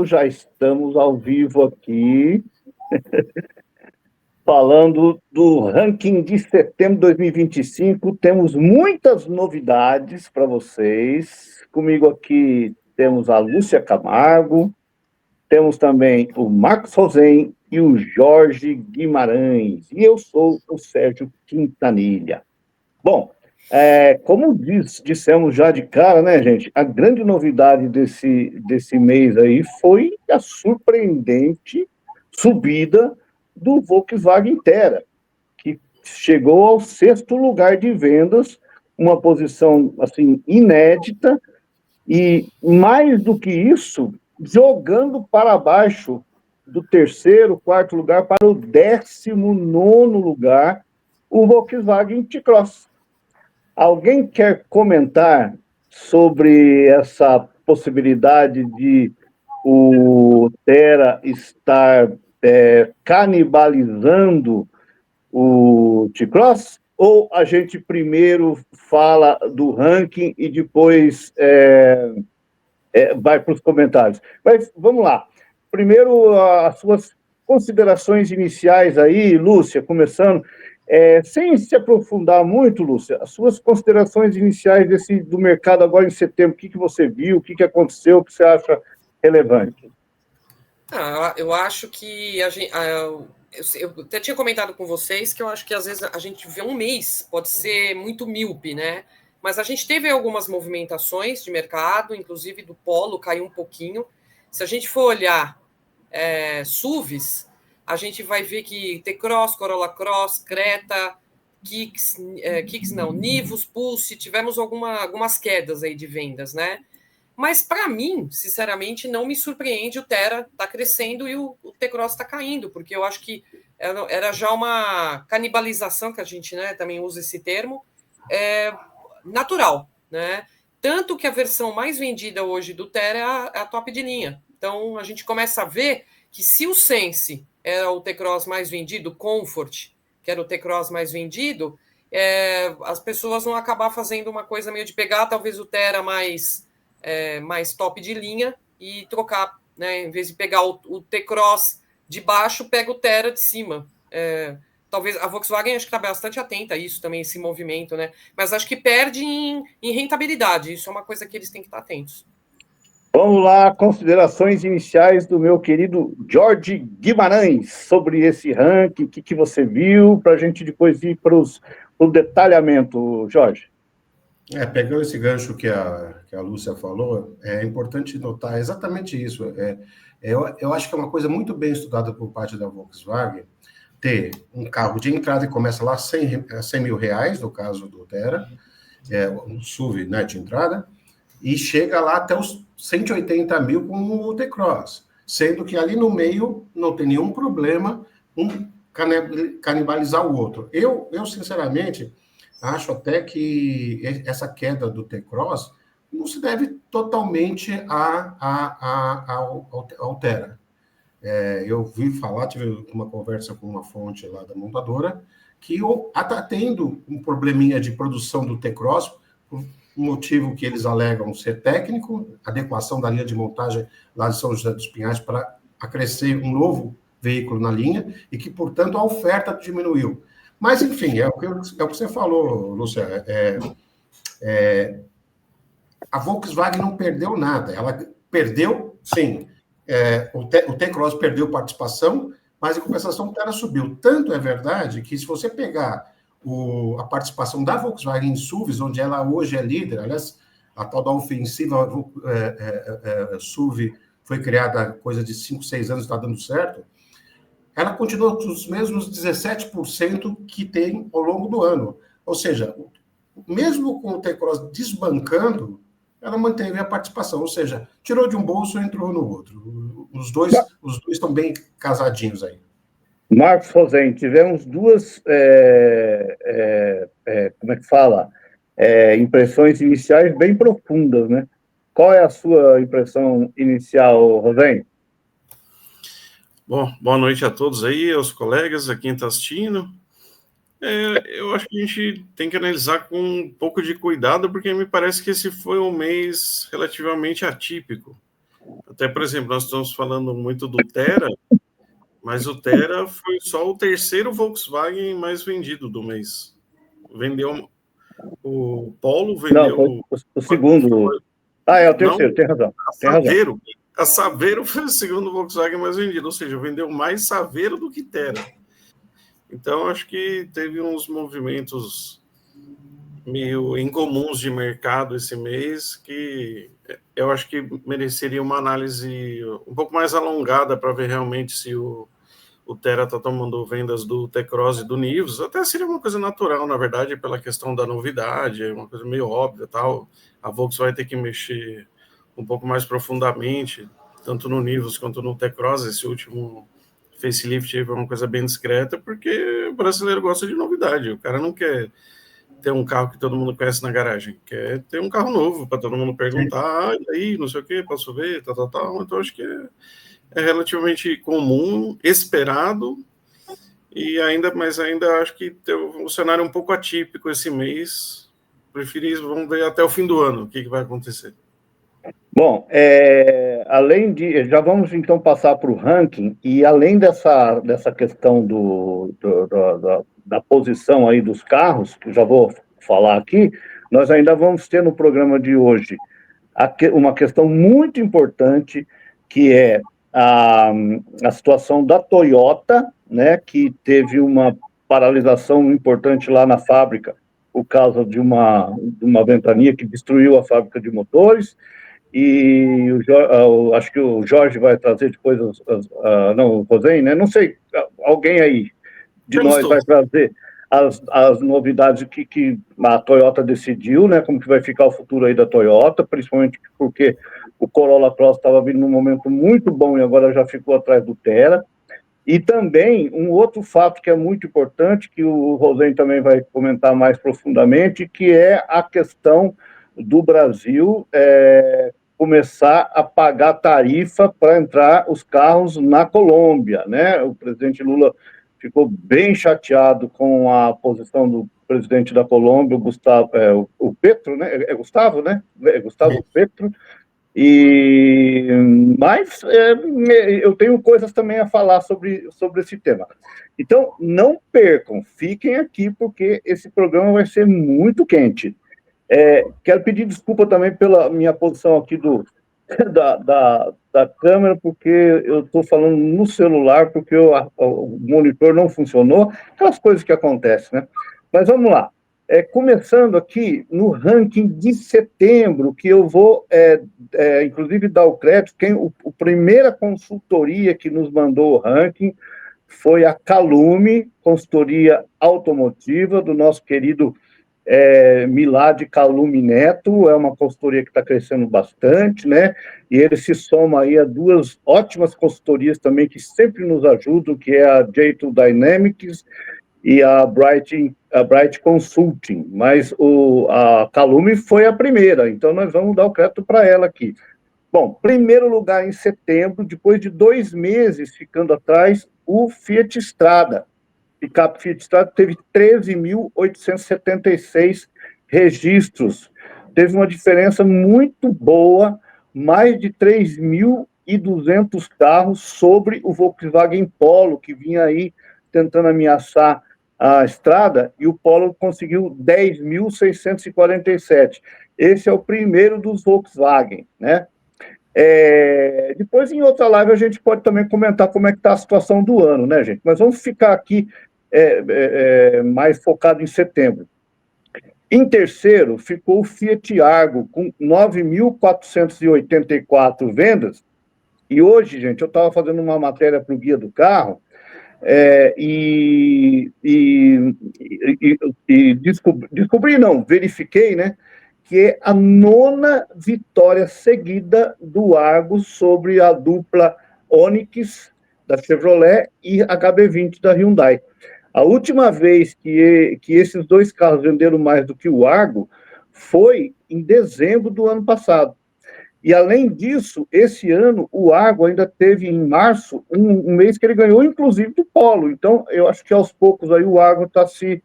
Já estamos ao vivo aqui, falando do ranking de setembro de 2025. Temos muitas novidades para vocês. Comigo aqui temos a Lúcia Camargo, temos também o Marcos Rosen e o Jorge Guimarães. E eu sou o Sérgio Quintanilha. Bom, como dissemos já de cara, né, gente? A grande novidade desse mês aí foi a surpreendente subida do Volkswagen Tera, que chegou ao sexto lugar de vendas, uma posição assim inédita, e mais do que isso, jogando para baixo do terceiro, quarto lugar para o 19º lugar, o Volkswagen T-Cross. Alguém quer comentar sobre essa possibilidade de o Tera estar canibalizando o T-Cross? Ou a gente primeiro fala do ranking e depois vai para os comentários? Mas vamos lá. Primeiro, as suas considerações iniciais aí, Lúcia, começando. Sem se aprofundar muito, Lúcia, as suas considerações iniciais do mercado agora em setembro, o que você viu, o que aconteceu, o que você acha relevante? Eu acho que eu até tinha comentado com vocês que eu acho que às vezes a gente vê um mês, pode ser muito míope, né? Mas a gente teve algumas movimentações de mercado, inclusive do Polo caiu um pouquinho. Se a gente for olhar SUVs, a gente vai ver que T-Cross, Corolla Cross, Creta, Kicks não, Nivus, Pulse, tivemos algumas quedas aí de vendas, né? Mas para mim, sinceramente, não me surpreende o Tera tá crescendo e o T-Cross está caindo, porque eu acho que era já uma canibalização, que a gente, né, também usa esse termo, natural, né? Tanto que a versão mais vendida hoje do Tera é a top de linha. Então a gente começa a ver que se o Sense era o T-Cross mais vendido, Comfort, que era o T-Cross mais vendido, as pessoas vão acabar fazendo uma coisa meio de pegar talvez o Tera mais top de linha e trocar, né? Em vez de pegar o T-Cross de baixo, pega o Tera de cima. Talvez a Volkswagen acho que está bastante atenta a isso também, esse movimento, né? Mas acho que perde em rentabilidade. Isso é uma coisa que eles têm que estar atentos. Vamos lá, considerações iniciais do meu querido Jorge Guimarães sobre esse ranking, o que você viu, para a gente depois ir para o detalhamento, Jorge. Pegando esse gancho que a Lúcia falou, é importante notar exatamente isso. Eu acho que é uma coisa muito bem estudada por parte da Volkswagen, ter um carro de entrada que começa lá 100 mil reais, no caso do Tera, um SUV, né, de entrada, e chega lá até os 180 mil com o T-Cross, sendo que ali no meio não tem nenhum problema um canibalizar o outro. Eu sinceramente, acho até que essa queda do T-Cross não se deve totalmente ao Tera. Eu vi falar, tive uma conversa com uma fonte lá da montadora, que está tendo um probleminha de produção do T-Cross, por um motivo que eles alegam ser técnico, adequação da linha de montagem lá de São José dos Pinhais para acrescer um novo veículo na linha, e que, portanto, a oferta diminuiu. Mas, enfim, é o que você falou, Lúcia. A Volkswagen não perdeu nada. Ela perdeu, sim. O T-Cross perdeu participação, mas, em compensação, o Tera subiu. Tanto é verdade que, se você pegar a participação da Volkswagen em SUVs, onde ela hoje é líder, aliás, a tal da ofensiva SUV foi criada há coisa de 5, 6 anos, está dando certo, ela continua com os mesmos 17% que tem ao longo do ano. Ou seja, mesmo com o T-Cross desbancando, ela manteve a participação, ou seja, tirou de um bolso e entrou no outro. Os dois estão bem casadinhos aí. Marcos Rosen, tivemos duas, como é que fala? Impressões iniciais bem profundas, né? Qual é a sua impressão inicial, Rosen? Bom, boa noite a todos aí, aos colegas, a quem está assistindo. Eu acho que a gente tem que analisar com um pouco de cuidado, porque me parece que esse foi um mês relativamente atípico. Até, por exemplo, nós estamos falando muito do Tera, mas o Tera foi só o terceiro Volkswagen mais vendido do mês. Vendeu o Polo, Não, foi vendeu... o segundo. Ah, é o Não, terceiro, tem razão. a Tem razão. Saveiro. A Saveiro foi o segundo Volkswagen mais vendido, ou seja, vendeu mais Saveiro do que Tera. Então, acho que teve uns movimentos meio incomuns de mercado esse mês que eu acho que mereceria uma análise um pouco mais alongada para ver realmente se o Tera está tomando vendas do T-Cross e do Nivus. Até seria uma coisa natural, na verdade, pela questão da novidade, é uma coisa meio óbvia, tal. A Volkswagen vai ter que mexer um pouco mais profundamente, tanto no Nivus quanto no T-Cross. Esse último facelift é uma coisa bem discreta, porque o brasileiro gosta de novidade. O cara não quer ter um carro que todo mundo conhece na garagem, quer ter um carro novo para todo mundo perguntar, e aí, não sei o que, posso ver, tal. Então, acho que é relativamente comum, esperado, mas ainda acho que tem um cenário um pouco atípico esse mês. Vamos ver até o fim do ano o que vai acontecer. Bom, além de... Já vamos, então, passar para o ranking, e além dessa questão da posição aí dos carros, que eu já vou falar aqui, nós ainda vamos ter no programa de hoje uma questão muito importante, que é a situação da Toyota, né, que teve uma paralisação importante lá na fábrica, por causa de uma ventania que destruiu a fábrica de motores. E acho que o Jorge vai trazer depois, não, o Rosen, né? Não sei, alguém aí de nós vai trazer as novidades que a Toyota decidiu, né? Como que vai ficar o futuro aí da Toyota, principalmente porque o Corolla Cross estava vindo num momento muito bom e agora já ficou atrás do Tera. E também um outro fato que é muito importante, que o Rosen também vai comentar mais profundamente, que é a questão do Brasil começar a pagar tarifa para entrar os carros na Colômbia, né? O presidente Lula ficou bem chateado com a posição do presidente da Colômbia, o Gustavo, o Petro, né? É Gustavo, né? É Gustavo Petro. Mas eu tenho coisas também a falar sobre esse tema. Então, não percam, fiquem aqui, porque esse programa vai ser muito quente. Quero pedir desculpa também pela minha posição aqui da câmera, porque eu estou falando no celular, porque o monitor não funcionou, aquelas coisas que acontecem, né? Mas vamos lá. Começando aqui no ranking de setembro, que eu vou, inclusive, dar o crédito, a primeira consultoria que nos mandou o ranking foi a Calume, consultoria automotiva, do nosso querido Milad Calume Neto. É uma consultoria que está crescendo bastante, né? E ele se soma aí a duas ótimas consultorias também que sempre nos ajudam, que é a J2 Dynamics e a Bright Consulting, mas a Calume foi a primeira, então nós vamos dar o crédito para ela aqui. Bom, primeiro lugar em setembro, depois de 2 meses ficando atrás, o Fiat Strada. Picape Fiat Strada teve 13.876 registros. Teve uma diferença muito boa, mais de 3.200 carros sobre o Volkswagen Polo, que vinha aí tentando ameaçar a Strada, e o Polo conseguiu 10.647. Esse é o primeiro dos Volkswagen, né? Depois, em outra live, a gente pode também comentar como é que está a situação do ano, né, gente? Mas vamos ficar aqui mais focado em setembro. Em terceiro, ficou o Fiat Argo, com 9.484 vendas. E hoje, gente, eu estava fazendo uma matéria para o Guia do Carro, verifiquei, né, que é a 9ª vitória seguida do Argo sobre a dupla Onix da Chevrolet e HB20 da Hyundai. A última vez que esses dois carros venderam mais do que o Argo foi em dezembro do ano passado. E, além disso, esse ano, o Argo ainda teve, em março, um mês que ele ganhou, inclusive, do Polo. Então, eu acho que, aos poucos, aí o Argo está se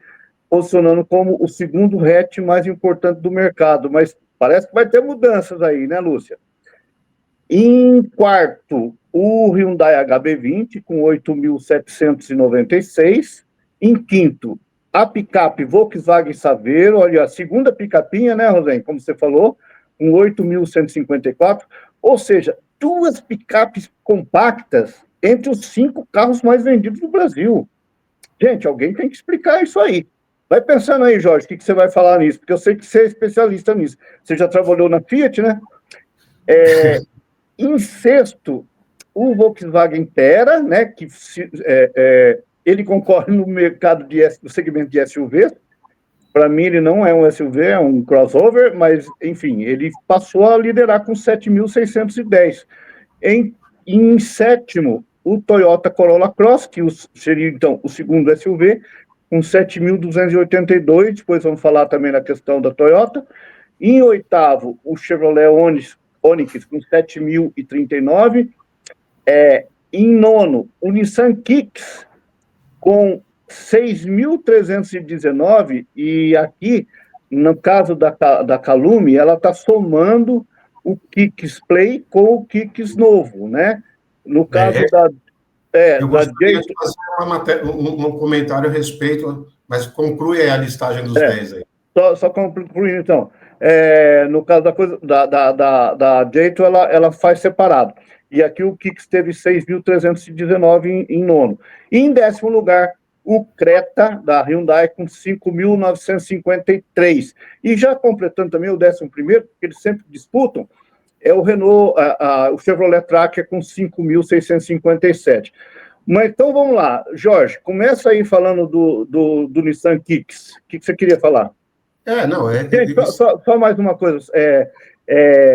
posicionando como o segundo hatch mais importante do mercado. Mas parece que vai ter mudanças aí, né, Lúcia? Em quarto, o Hyundai HB20 com 8.796. Em quinto, a picape Volkswagen Saveiro, olha, a segunda picapinha, né, Rosane, como você falou, com 8.154, ou seja, duas picapes compactas entre os 5 carros mais vendidos do Brasil. Gente, alguém tem que explicar isso aí. Vai pensando aí, Jorge, o que você vai falar nisso, porque eu sei que você é especialista nisso. Você já trabalhou na Fiat, né? Em sexto, o Volkswagen Pera, né, que ele concorre no mercado no segmento de SUV. Para mim, ele não é um SUV, é um crossover, mas, enfim, ele passou a liderar com 7.610. Em sétimo, o Toyota Corolla Cross, que seria, então, o segundo SUV, com 7.282. Depois vamos falar também na questão da Toyota. Em oitavo, o Chevrolet Onix, com 7.039. Em nono, o Nissan Kicks, com 6.319, e aqui, no caso da Calume, ela está somando o Kicks Play com o Kicks novo, né? No caso eu gostaria de fazer um comentário a respeito, mas conclui a listagem dos 10 aí. Só concluindo, então. No caso da Jato, ela faz separado. E aqui o Kicks teve 6.319 em nono. E em décimo lugar, o Creta, da Hyundai, com 5.953. E já completando também o 11º, porque eles sempre disputam, é o Renault, o Chevrolet Tracker, com 5.657. Mas então vamos lá, Jorge, começa aí falando do Nissan Kicks. O que você queria falar? Gente, só mais uma coisa.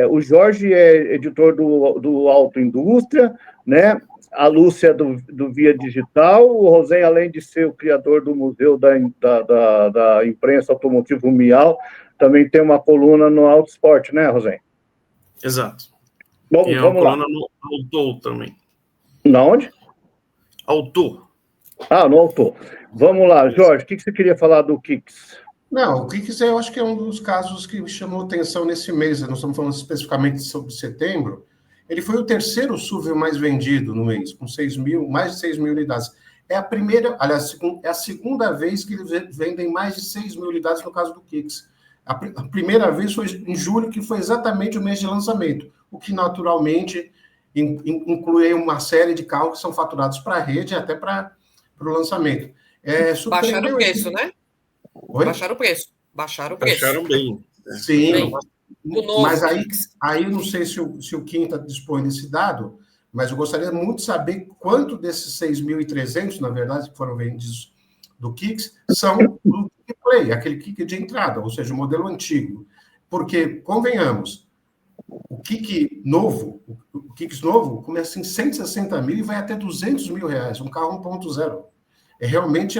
O Jorge é editor do Auto Indústria, né? A Lúcia do Via Digital, o Rosém, além de ser o criador do Museu da Imprensa Automotiva Miau, também tem uma coluna no Auto Sport, né, Rosém? Exato. Vamos uma coluna lá. No Autor também. Na onde? Autor. No Autor. Vamos lá, Jorge, o que você queria falar do Kicks? Não, o Kicks eu acho que é um dos casos que me chamou atenção nesse mês. Nós estamos falando especificamente sobre setembro. Ele foi o terceiro SUV mais vendido no mês, com mais de 6 mil unidades. É a segunda vez que eles vendem mais de 6 mil unidades no caso do Kicks. A primeira vez foi em julho, que foi exatamente o mês de lançamento, o que naturalmente inclui uma série de carros que são faturados para a rede e até para o lançamento. Baixaram o preço, né? Oi? Baixaram o preço. Baixaram bem. Sim, bem. Mas aí eu não sei se o Quinta dispõe desse dado, mas eu gostaria muito de saber quanto desses 6.300, na verdade, que foram vendidos do Kicks, são do Kick Play, aquele Kick de entrada, ou seja, o modelo antigo. Porque, convenhamos, o Kicks novo começa em 160 mil e vai até 200 mil reais, um carro 1.0. Realmente,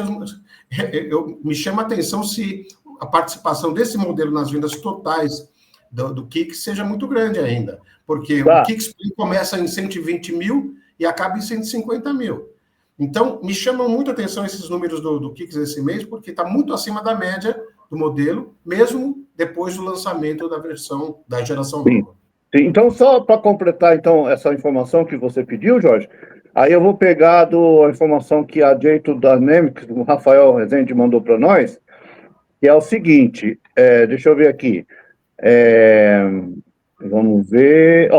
me chama a atenção se a participação desse modelo nas vendas totais do Kicks seja muito grande ainda, porque o Kicks começa em 120 mil e acaba em 150 mil. Então, me chamam muito a atenção esses números do Kicks esse mês, porque está muito acima da média do modelo, mesmo depois do lançamento da geração nova. Sim. Então, só para completar então, essa informação que você pediu, Jorge, aí eu vou pegar a informação que a Jato Dynamics, o Rafael Rezende, mandou para nós, que é o seguinte, deixa eu ver aqui, vamos ver,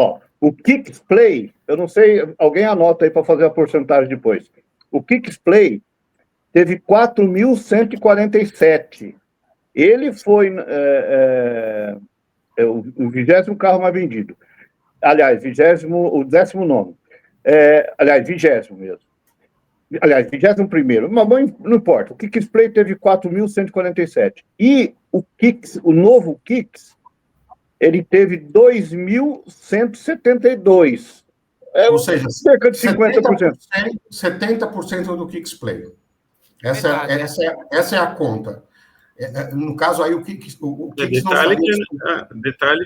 o Kicks Play, eu não sei, alguém anota aí para fazer a porcentagem depois. O Kicks Play teve 4.147. Ele foi o 20º carro mais vendido. Aliás, o 19º. Aliás, 20º mesmo. Aliás, 21º. Mas não importa. O Kicks Play teve 4.147. E o novo Kicks, ele teve 2.172. Ou seja, cerca de 50%. 70% do Kicks Play. Essa é a conta. No caso aí, o Kicks detalhe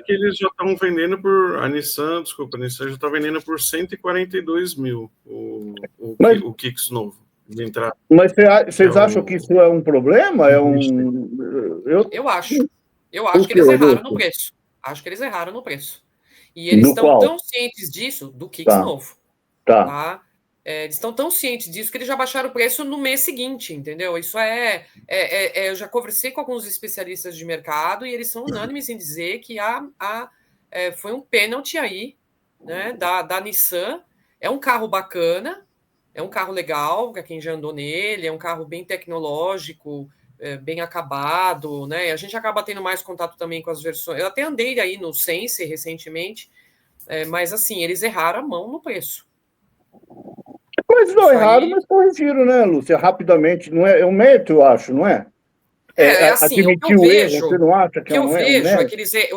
que eles já estão vendendo a Nissan já está vendendo por 142 mil o Kicks novo de entrada. Mas vocês acham que isso é um problema? Eu acho que eles erraram no preço. Acho que eles erraram no preço. E eles No estão qual? tão cientes disso, do Kicks Tá. novo, Tá. tá? Eles estão tão cientes disso que eles já baixaram o preço no mês seguinte, entendeu? Isso eu já conversei com alguns especialistas de mercado e eles são unânimes em dizer que foi um pênalti aí, né, da Nissan. É um carro bacana, é um carro legal para quem já andou nele, é um carro bem tecnológico, bem acabado, né? A gente acaba tendo mais contato também com as versões. Eu até andei aí no Sense recentemente, mas assim, eles erraram a mão no preço. Mas não Isso erraram, aí- mas corrigiram, né, Lúcia? Rapidamente. Não é um mérito, eu acho, não é? assim, o que Admitir eu o erro, você vejo, não acha que é um mérito? que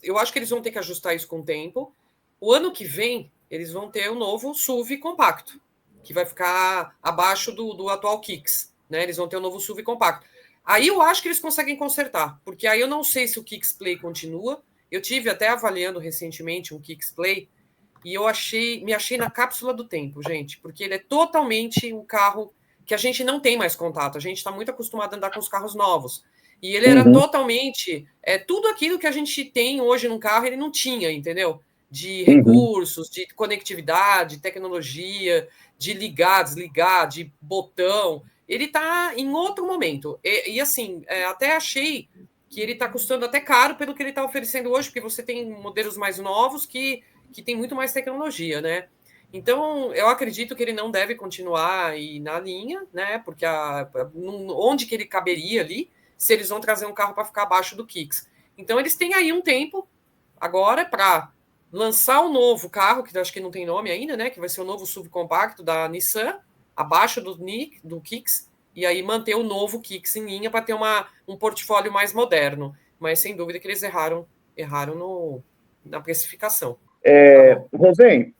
eu acho que eles vão ter que ajustar isso com o tempo. O ano que vem, eles vão ter um novo SUV compacto, que vai ficar abaixo do atual Kicks, né? Eles vão ter um novo SUV compacto. Aí eu acho que eles conseguem consertar, porque aí eu não sei se o Kicks Play continua. Eu tive até avaliando recentemente um Kicks Play e me achei na cápsula do tempo, gente, porque ele é totalmente um carro que a gente não tem mais contato. A gente está muito acostumado a andar com os carros novos. E ele era totalmente tudo aquilo que a gente tem hoje num carro, ele não tinha, entendeu? De recursos, de conectividade, tecnologia, de ligar, desligar, de botão. Ele está em outro momento. E assim, até achei que ele está custando até caro pelo que ele está oferecendo hoje, porque você tem modelos mais novos que tem muito mais tecnologia, né? Então, eu acredito que ele não deve continuar aí na linha, né? Porque onde que ele caberia ali, se eles vão trazer um carro para ficar abaixo do Kicks. Então, eles têm aí um tempo agora para lançar um novo carro, que acho que não tem nome ainda, né? Que vai ser o novo subcompacto da Nissan, abaixo do Kicks, e aí manter o novo Kicks em linha para ter um portfólio mais moderno. Mas sem dúvida que eles erraram na precificação. Rosém,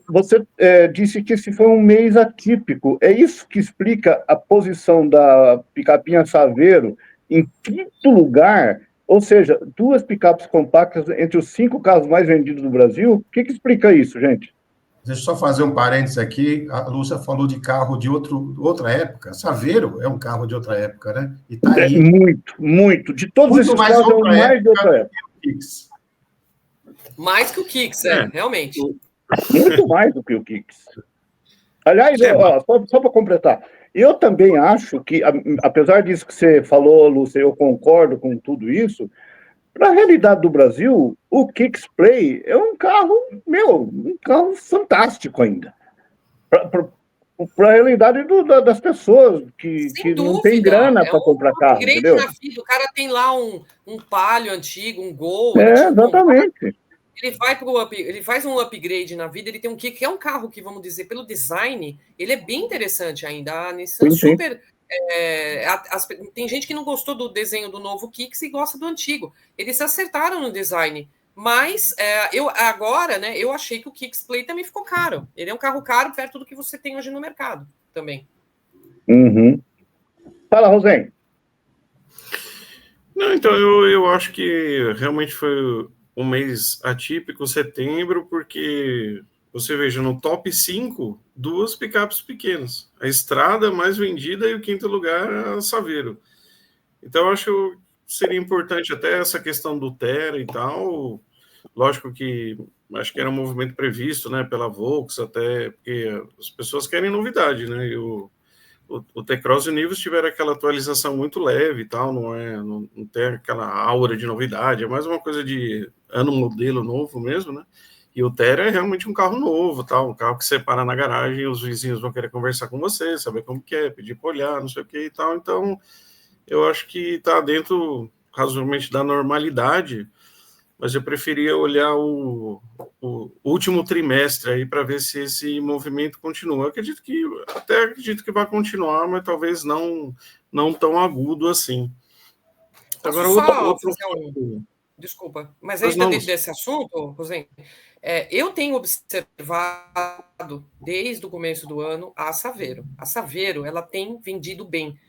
você disse que esse foi um mês atípico. É isso que explica a posição da picapinha Saveiro em quinto lugar, ou seja, 2 picapes compactas entre os 5 carros mais vendidos do Brasil? O que explica isso, gente? Deixa eu só fazer um parênteses aqui. A Lúcia falou de carro de outra época. Saveiro é um carro de outra época, né? E está aí. Muito, muito. De todos Muito esses mais carros, é o outra mais de outra época época. que o Kicks. Mais que o Kicks, realmente. Muito mais do que o Kicks. Aliás, só para completar, eu também acho que, apesar disso que você falou, Lúcia, eu concordo com tudo isso, para a realidade do Brasil, o Kicks Play é um carro fantástico ainda. Para a realidade das pessoas que não tem grana para comprar carro, entendeu? Na vida. O cara tem lá um Palio antigo, um Gol. Exatamente. Ele faz um upgrade na vida, ele tem um que é um carro que, vamos dizer, pelo design, ele é bem interessante ainda. A Nissan super... tem gente que não gostou do desenho do novo Kicks e gosta do antigo. Eles se acertaram no design. Mas agora, né, eu achei que o Kicks Play também ficou caro. Ele é um carro caro perto do que você tem hoje no mercado também. Fala, Rosém. Não, então, eu acho que realmente foi um mês atípico, setembro, porque você veja, no top 5, 2 picapes pequenas. A Estrada mais vendida e o quinto lugar a Saveiro. Então, eu acho que seria importante até essa questão do Tera e tal. Lógico que acho que era um movimento previsto, né, pela Volks, até porque as pessoas querem novidade, né? E o T-Cross e o Nivus tiveram aquela atualização muito leve e tal, não tem aquela aura de novidade, é mais uma coisa de ano modelo novo mesmo, né? E o Tera é realmente um carro novo, tal, um carro que você para na garagem, os vizinhos vão querer conversar com você, saber como que é, pedir para olhar, não sei o que e tal. Então, eu acho que está dentro razoavelmente da normalidade, mas eu preferia olhar o último trimestre aí para ver se esse movimento continua. Eu acredito que vai continuar, mas talvez não tão agudo assim. Agora, Desculpa, mas ainda dentro desse assunto, Rosém, eu tenho observado desde o começo do ano a Saveiro. A Saveiro, ela tem vendido bem.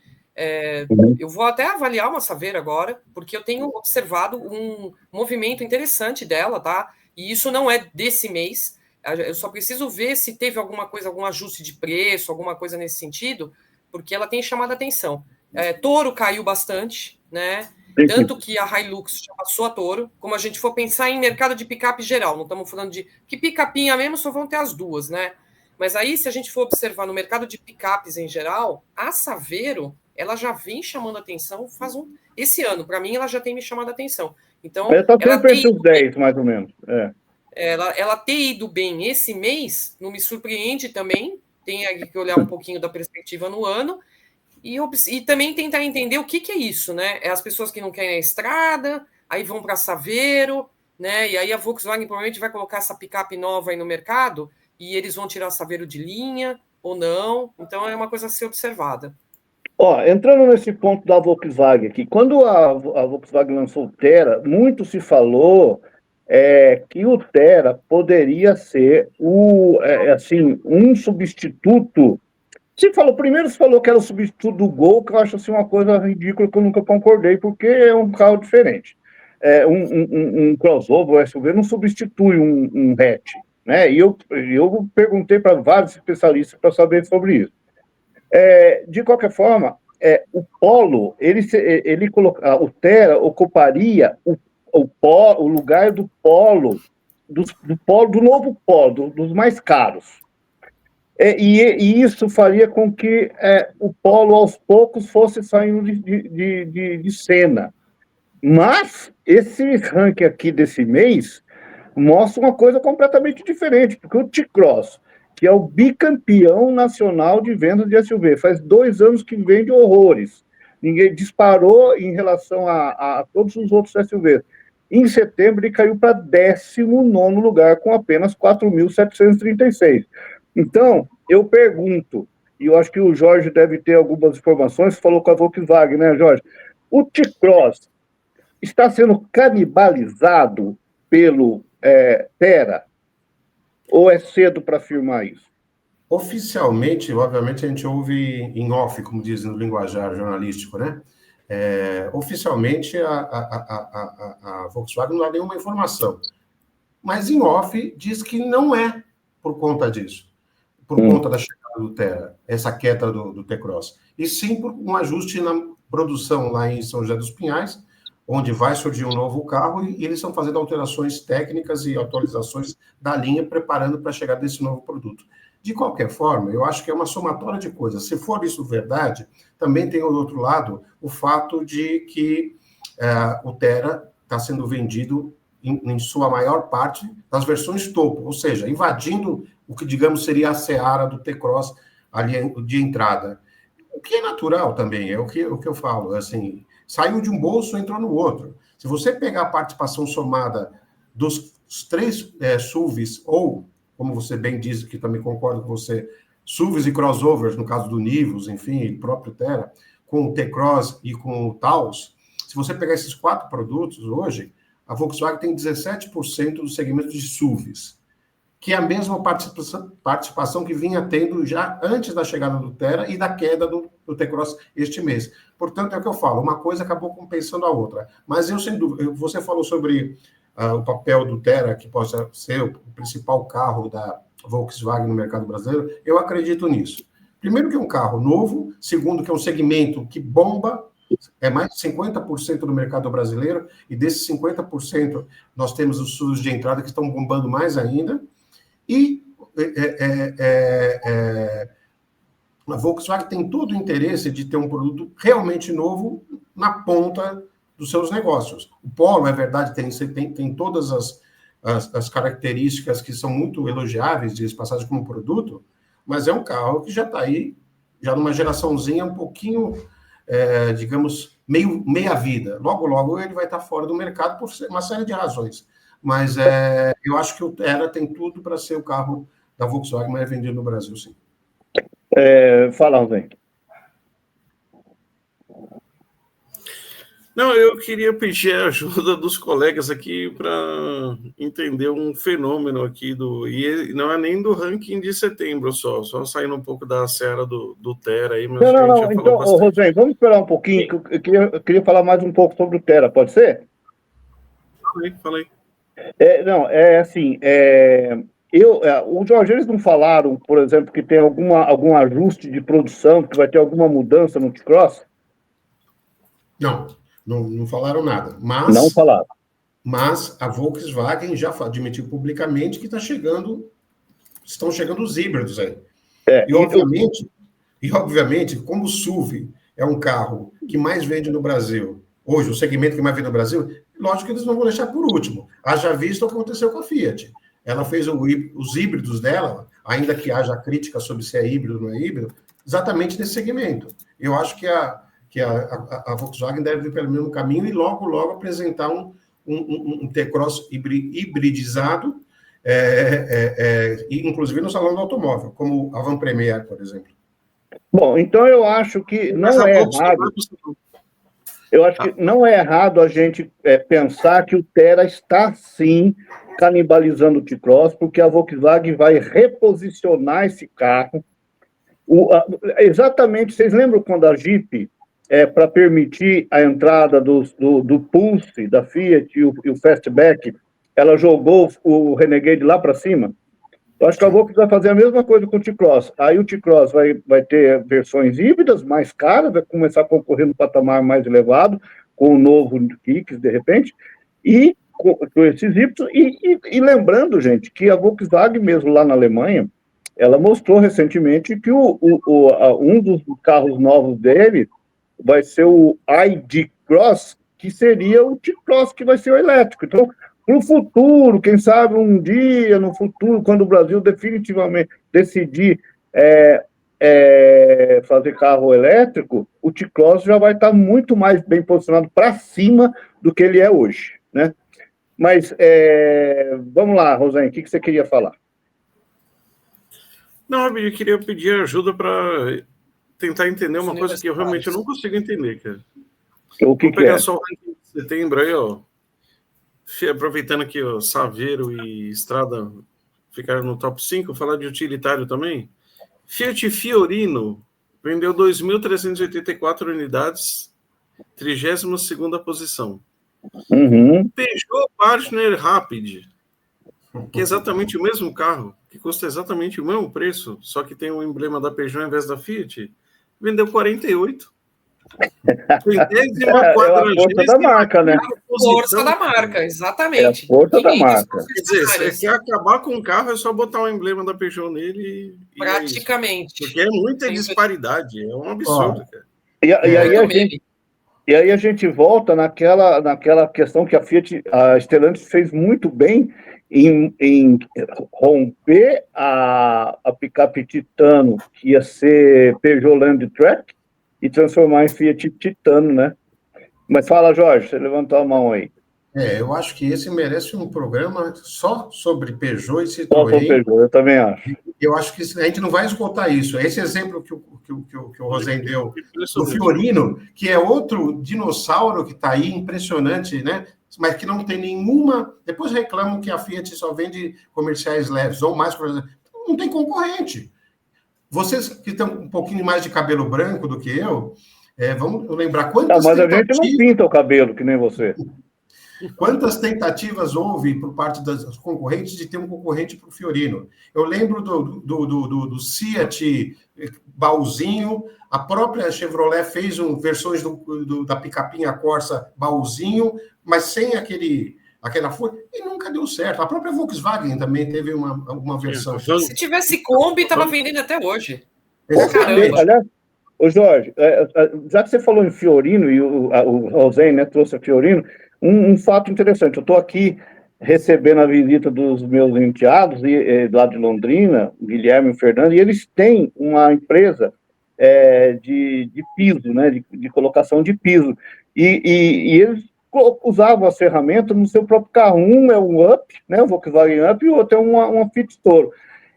Eu vou até avaliar uma Saveiro agora, porque eu tenho observado um movimento interessante dela, tá? E isso não é desse mês. Eu só preciso ver se teve alguma coisa, algum ajuste de preço, alguma coisa nesse sentido, porque ela tem chamado a atenção. Toro caiu bastante, né? Tanto que a Hilux já passou a Toro, como a gente for pensar em mercado de picape geral, não estamos falando de... Que picapinha mesmo só vão ter as duas, né? Mas aí, se a gente for observar no mercado de picapes em geral, a Saveiro, ela já vem chamando atenção esse ano, para mim, ela já tem me chamado a atenção. Então, ela está sempre entre os 10, mais ou menos. Ela ter ido bem esse mês não me surpreende também. Tem que olhar um pouquinho da perspectiva no ano e também tentar entender o que é isso, né? É as pessoas que não querem a estrada, aí vão para Saveiro, né? E aí a Volkswagen provavelmente vai colocar essa picape nova aí no mercado e eles vão tirar a Saveiro de linha ou não. Então é uma coisa a ser observada. Entrando nesse ponto da Volkswagen aqui, quando a Volkswagen lançou o Thera, muito se falou que o Thera poderia ser um substituto. Primeiro se falou que era o substituto do Gol, que eu acho assim, uma coisa ridícula que eu nunca concordei, porque é um carro diferente. Um crossover, um SUV, não substitui um hatch, né? E eu perguntei para vários especialistas para saber sobre isso. De qualquer forma, o Polo, o Thera ocuparia o lugar do Polo, do novo Polo, dos mais caros. E isso faria com que o Polo, aos poucos, fosse saindo de cena. Mas esse ranking aqui desse mês mostra uma coisa completamente diferente, porque o T-Cross, que é o bicampeão nacional de vendas de SUV, faz 2 anos que vende horrores. Ninguém disparou em relação a todos os outros SUVs. Em setembro, ele caiu para 19º lugar, com apenas 4.736. Então, eu pergunto, e eu acho que o Jorge deve ter algumas informações, falou com a Volkswagen, né, Jorge? O T-Cross está sendo canibalizado pelo Thera? Ou é cedo para afirmar isso? Oficialmente, obviamente, a gente ouve em off, como dizem no linguajar jornalístico, né? Oficialmente, a Volkswagen não dá nenhuma informação. Mas em off diz que não é por conta disso, por conta da chegada do Thera, essa queda do T-Cross. E sim por um ajuste na produção lá em São José dos Pinhais, onde vai surgir um novo carro e eles estão fazendo alterações técnicas e atualizações da linha, preparando para a chegada desse novo produto. De qualquer forma, eu acho que é uma somatória de coisas. Se for isso verdade, também tem, do outro lado, o fato de que o Thera está sendo vendido, em sua maior parte, das versões topo, ou seja, invadindo o que, digamos, seria a seara do T-Cross ali de entrada. O que é natural também, é o que eu falo, assim, saiu de um bolso, entrou no outro. Se você pegar a participação somada dos 3 SUVs, ou, como você bem diz, que também concordo com você, SUVs e crossovers, no caso do Nivus, enfim, o próprio Thera, com o T-Cross e com o Taos, se você pegar esses 4 produtos hoje, a Volkswagen tem 17% do segmento de SUVs, que é a mesma participação que vinha tendo já antes da chegada do Thera e da queda do T-Cross este mês. Portanto, é o que eu falo, uma coisa acabou compensando a outra. Mas eu, sem dúvida, você falou sobre o papel do Thera, que possa ser o principal carro da Volkswagen no mercado brasileiro, eu acredito nisso. Primeiro que é um carro novo, segundo que é um segmento que bomba, é mais de 50% do mercado brasileiro, e desses 50% nós temos os SUVs de entrada que estão bombando mais ainda, e a Volkswagen tem todo o interesse de ter um produto realmente novo na ponta dos seus negócios. O Polo, é verdade, tem todas as características que são muito elogiáveis de passagem como produto, mas é um carro que já está aí, já numa geraçãozinha um pouquinho, digamos, meia vida. Logo, logo ele vai estar fora do mercado por uma série de razões. Mas eu acho que o Thera tem tudo para ser o carro da Volkswagen mais vendido no Brasil, sim. Fala, Rosem. Não, eu queria pedir a ajuda dos colegas aqui para entender um fenômeno aqui e não é nem do ranking de setembro só saindo um pouco da seara do Thera aí, mas não. Então, Rosem, vamos esperar um pouquinho, que eu queria falar mais um pouco sobre o Thera, pode ser? Falei. O Jorge, eles não falaram, por exemplo, que tem algum ajuste de produção, que vai ter alguma mudança no T-Cross? Não. Não falaram nada. Não falaram. Mas a Volkswagen já admitiu publicamente que estão chegando os híbridos aí. E, obviamente, como o SUV é um carro que mais vende no Brasil, hoje, o segmento que mais vende no Brasil, lógico que eles não vão deixar por último. Haja visto o que aconteceu com a Fiat. Ela fez os híbridos dela, ainda que haja crítica sobre se é híbrido ou não é híbrido, exatamente nesse segmento. Eu acho que a Volkswagen deve ir pelo mesmo caminho e logo apresentar um T-Cross hibridizado, inclusive no salão do automóvel, como a Van Premier, por exemplo. Bom, então eu acho que não é errado. Eu acho que não é errado a gente pensar que o Thera está, sim, canibalizando o T-Cross, porque a Volkswagen vai reposicionar esse carro. Exatamente, vocês lembram quando a Jeep, para permitir a entrada do Pulse, da Fiat e o Fastback, ela jogou o Renegade lá para cima? Eu acho que a Volkswagen vai fazer a mesma coisa com o T-Cross. Aí o T-Cross vai ter versões híbridas mais caras, vai começar a concorrer no patamar mais elevado, com o novo Kicks, de repente, e com esses híbridos. E lembrando, gente, que a Volkswagen, mesmo lá na Alemanha, ela mostrou recentemente que um dos carros novos dele vai ser o ID Cross, que seria o T-Cross, que vai ser o elétrico. Então, para o futuro, quem sabe um dia no futuro, quando o Brasil definitivamente decidir fazer carro elétrico, o T-Cross já vai estar muito mais bem posicionado para cima do que ele é hoje, né? Mas vamos lá, Rosane, o que você queria falar? Não, eu queria pedir ajuda para tentar entender uma coisa que eu realmente não consigo entender, cara. O que Vou pegar é? só o ranking de setembro aí, ó. Aproveitando que o Saveiro e Estrada ficaram no top 5, falar de utilitário também. Fiat Fiorino vendeu 2.384 unidades, 32ª posição. Uhum. Peugeot Partner Rapid, que é exatamente o mesmo carro, que custa exatamente o mesmo preço, só que tem o emblema da Peugeot ao invés da Fiat, vendeu 48. É a força da marca, né? Força da marca, exatamente. É a força da marca. Quer dizer, se você quer acabar com o carro, é só botar o emblema da Peugeot nele praticamente. Porque é muita disparidade, é um absurdo, cara. E aí a gente volta naquela questão que a Stellantis fez muito bem em romper a picape Titano, que ia ser Peugeot Landtrek, e transformar em Fiat Titano, né? Mas fala, Jorge, você levantou a mão aí. Eu acho que esse merece um programa só sobre Peugeot e Citroën. Só sobre Peugeot, eu também acho. Eu acho que a gente não vai esgotar isso. Esse exemplo que o Rosane deu do Fiorino, que é outro dinossauro que está aí, impressionante, né? Mas que não tem nenhuma... Depois reclamam que a Fiat só vende comerciais leves, ou mais comerciais. Não tem concorrente. Vocês que estão um pouquinho mais de cabelo branco do que eu, vamos lembrar quantas mas a gente não pinta o cabelo, que nem você. Quantas tentativas houve por parte das concorrentes de ter um concorrente para o Fiorino? Eu lembro do Fiat baúzinho, a própria Chevrolet fez versões da picapinha Corsa baúzinho, mas sem aquela força, e nunca deu certo. A própria Volkswagen também teve uma versão. Se tivesse Kombi, estava vendendo até hoje. Aliás, ô Jorge, já que você falou em Fiorino, e o Rosane, né, trouxe a Fiorino, um fato interessante, eu estou aqui recebendo a visita dos meus enteados, lá de Londrina, Guilherme e Fernando, e eles têm uma empresa de piso, né, de colocação de piso, e eles usavam as ferramentas no seu próprio carro. Um é o Up, né, o Volkswagen Up, e o outro é uma Fiat Toro.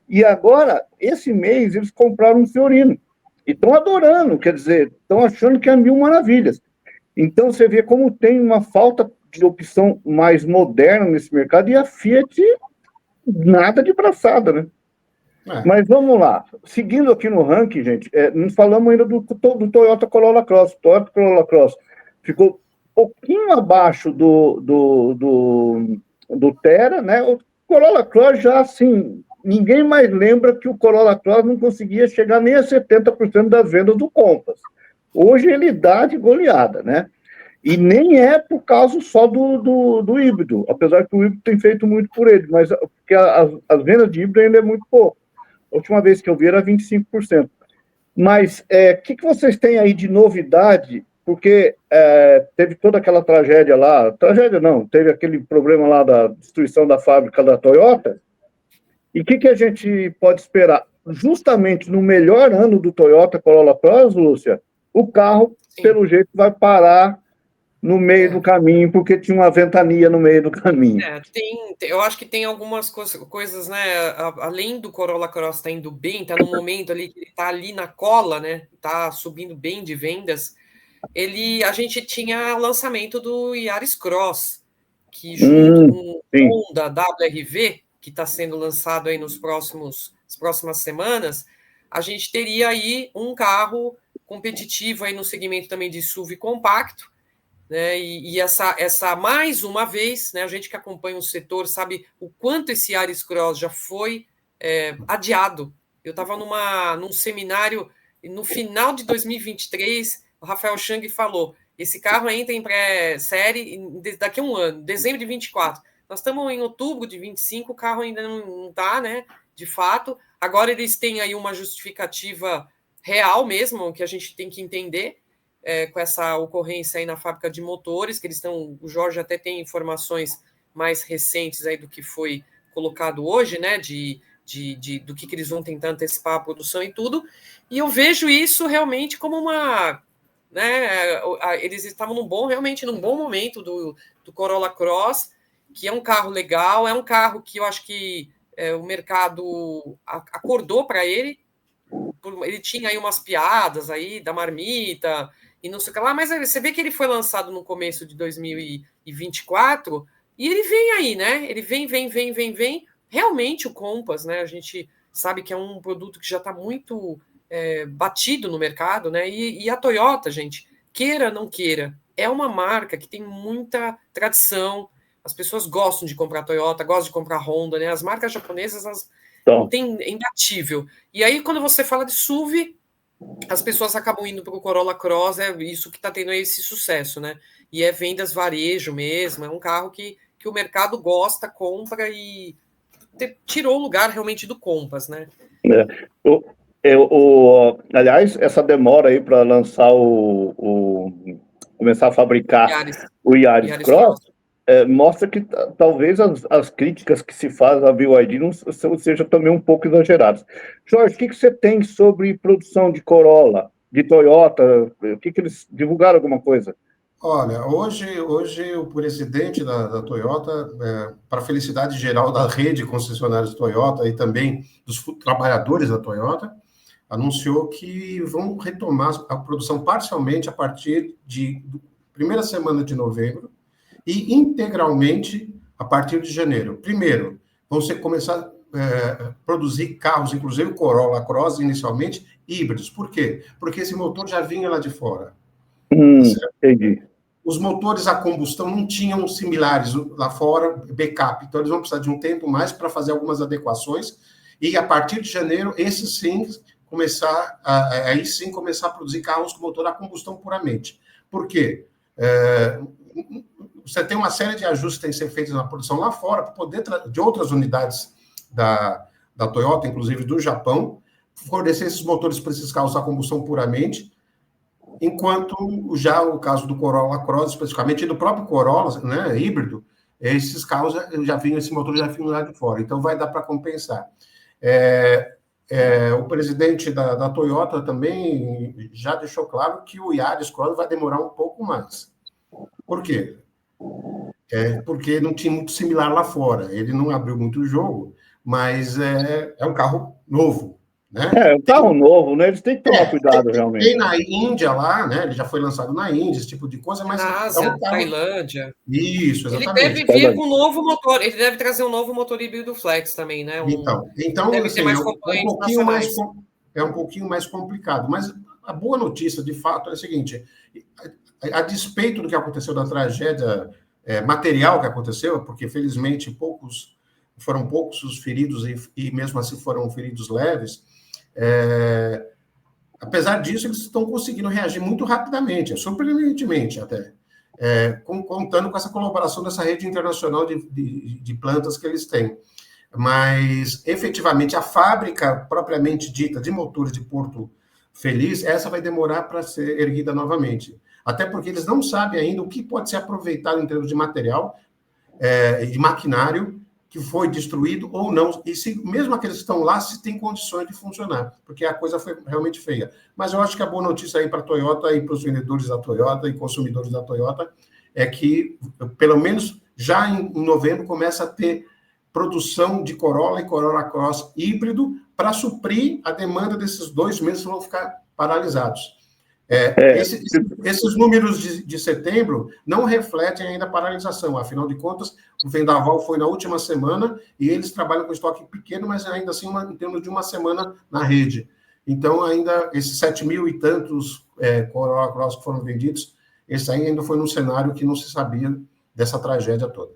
E agora, esse mês, eles compraram um Fiorino. E estão adorando, quer dizer, estão achando que é mil maravilhas. Então, você vê como tem uma falta de opção mais moderna nesse mercado, e a Fiat, nada de braçada, né? Mas vamos lá. Seguindo aqui no ranking, gente, não falamos ainda do Toyota Corolla Cross. O Toyota Corolla Cross ficou pouquinho abaixo do Thera, né? O Corolla Cross já, assim, ninguém mais lembra que o Corolla Cross não conseguia chegar nem a 70% das vendas do Compass. Hoje ele dá de goleada, né? E nem é por causa só do híbrido, apesar que o híbrido tem feito muito por ele, mas porque as vendas de híbrido ainda é muito pouco. A última vez que eu vi era 25%. Mas o que vocês têm aí de novidade? Porque teve toda aquela tragédia lá, tragédia não, teve aquele problema lá da destruição da fábrica da Toyota. E o que a gente pode esperar? Justamente no melhor ano do Toyota Corolla Cross, Lúcia, o carro, Sim. pelo jeito, vai parar no meio do caminho, porque tinha uma ventania no meio do caminho. Eu acho que tem algumas coisas, né? Além do Corolla Cross estar indo bem, está no momento ali que ele está ali na cola, né? Está subindo bem de vendas. A gente tinha lançamento do Yaris Cross, que junto com o Honda WRV, que está sendo lançado aí nas próximas semanas, a gente teria aí um carro competitivo aí no segmento também de SUV compacto, né? E essa mais uma vez, né, a gente que acompanha o setor sabe o quanto esse Yaris Cross já foi adiado. Eu estava num seminário no final de 2023, o Rafael Chang falou, esse carro entra em pré-série daqui a um ano, dezembro de 24. Nós estamos em outubro de 25, o carro ainda não está, né, de fato. Agora eles têm aí uma justificativa real mesmo, que a gente tem que entender, com essa ocorrência aí na fábrica de motores, que eles estão, o Jorge até tem informações mais recentes aí do que foi colocado hoje, né, do que eles vão tentar antecipar a produção e tudo, e eu vejo isso realmente como uma, né, eles estavam realmente num bom momento do Corolla Cross, que é um carro legal, é um carro que eu acho que o mercado acordou para ele tinha aí umas piadas aí da marmita e não sei o que lá, mas você vê que ele foi lançado no começo de 2024 e ele vem aí, né? Ele vem. Realmente o Compass, né? A gente sabe que é um produto que já está muito batido no mercado, né? E a Toyota, gente, queira não queira, é uma marca que tem muita tradição. As pessoas gostam de comprar Toyota, gostam de comprar Honda, né? As marcas japonesas, elas tem imbatível. E aí, quando você fala de SUV, as pessoas acabam indo para o Corolla Cross, é isso que está tendo esse sucesso, né? E é vendas varejo mesmo, é um carro que o mercado gosta, compra e tirou o lugar realmente do Compass, né? Aliás, essa demora aí para lançar começar a fabricar o Yaris Cross, mostra que talvez as críticas que se faz à BYD não sejam também um pouco exageradas. Jorge, o que você tem sobre produção de Corolla, de Toyota? O que eles divulgaram alguma coisa? Olha, hoje o presidente da Toyota, para a felicidade geral da rede de concessionários Toyota e também dos trabalhadores da Toyota, anunciou que vão retomar a produção parcialmente a partir da primeira semana de novembro e integralmente a partir de janeiro. Primeiro, vão começar a produzir carros, inclusive o Corolla Cross, inicialmente, híbridos. Por quê? Porque esse motor já vinha lá de fora. Entendi. Os motores a combustão não tinham similares lá fora, backup. Então, eles vão precisar de um tempo mais para fazer algumas adequações. E, a partir de janeiro, esses sim, começar a produzir carros com motor a combustão puramente. Por quê? Você tem uma série de ajustes que têm que ser feitos na produção lá fora, para poder, de outras unidades da Toyota, inclusive do Japão, fornecer esses motores para esses carros a combustão puramente, enquanto já o caso do Corolla Cross, especificamente, e do próprio Corolla, né, híbrido, esses carros esse motor já vinha lá de fora, então vai dar para compensar. O presidente da Toyota também já deixou claro que o Yaris Cross vai demorar um pouco mais. Por quê? Porque não tinha muito similar lá fora. Ele não abriu muito o jogo, mas é um carro novo, né? Um carro novo, né? Eles têm que tomar cuidado, realmente. Tem na Índia lá, né? Ele já foi lançado na Índia, esse tipo de coisa, mas... Na Ásia, Tailândia. Isso, exatamente. Ele deve vir com um novo motor, ele deve trazer um novo motor híbrido flex também, né? Então deve assim, ter mais componentes um pouquinho mais complicado, mas a boa notícia, de fato, é a seguinte: a despeito do que aconteceu da tragédia material que aconteceu, porque felizmente foram poucos os feridos e mesmo assim foram feridos leves, apesar disso eles estão conseguindo reagir muito rapidamente, surpreendentemente até. contando com essa colaboração dessa rede internacional de plantas que eles têm. Mas, efetivamente, a fábrica propriamente dita de motores de Porto Feliz, essa vai demorar para ser erguida novamente. Até porque eles não sabem ainda o que pode ser aproveitado em termos de material, de maquinário, que foi destruído ou não, e se mesmo aqueles que estão lá, se tem condições de funcionar, porque a coisa foi realmente feia. Mas eu acho que a boa notícia aí para a Toyota e para os vendedores da Toyota e consumidores da Toyota é que, pelo menos já em novembro, começa a ter produção de Corolla e Corolla Cross híbrido para suprir a demanda desses 2 meses que vão ficar paralisados. Esses números de setembro não refletem ainda a paralisação, afinal de contas, o vendaval foi na última semana e eles trabalham com estoque pequeno, mas ainda assim em termos de uma semana na rede. Então, ainda esses 7.000 e tantos Corolla Cross que foram vendidos, esse aí ainda foi num cenário que não se sabia dessa tragédia toda.